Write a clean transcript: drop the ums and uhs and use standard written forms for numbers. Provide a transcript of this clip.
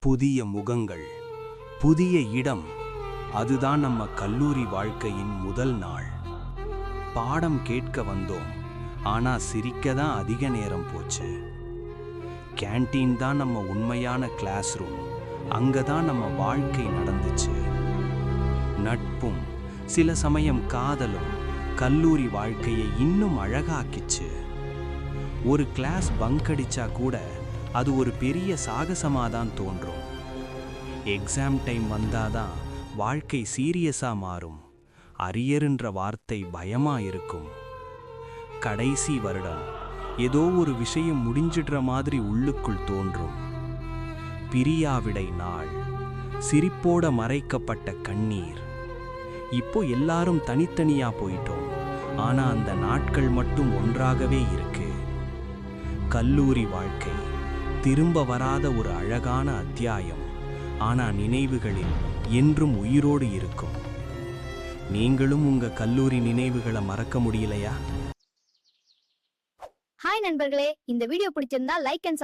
புதிய முகங்கள், புதிய இடம். அதுதான் நம்ம கல்லூரி வாழ்க்கையின் முதல் நாள். பாடம் கேட்க வந்தோம், ஆனா சிரிக்க தான் அதிக நேரம் போச்சு. கேண்டீன் தான் நம்ம உண்மையான கிளாஸ் ரூம். அங்க தான் நம்ம வாழ்க்கை நடந்துச்சு. நட்பும் சில சமயம் காதலும் கல்லூரி வாழ்க்கையை இன்னும் அழகாக்கிச்சு. ஒரு கிளாஸ் பங்க் அடிச்சா கூட அது ஒரு பெரிய சாகசமாதான் தோன்றும். எக்ஸாம் டைம் வந்தாதான் வாழ்க்கை சீரியஸா மாறும். அரியர்ன்ற வார்த்தை பயமா இருக்கும். கடைசி வருடம் ஏதோ ஒரு விஷயம் முடிஞ்சிடுற மாதிரி உள்ளுக்குள் தோன்றும். பிரியாவிடை நாள், சிரிப்போட மறைக்கப்பட்ட கண்ணீர். இப்போ எல்லாரும் தனித்தனியா போயிட்டோம், ஆனா அந்த நாட்கள் மட்டும் ஒன்றாகவே இருக்கு. கல்லூரி வாழ்க்கை திரும்ப வராத ஒரு அழகான அத்தியாயம், ஆனா நினைவுகளில் என்றும் உயிரோடு இருக்கும். நீங்களும் உங்க கல்லூரி நினைவுகளை மறக்க முடியலையா? ஹாய் நண்பர்களே, இந்த வீடியோ பிடிச்சிருந்தா லைக் அண்ட்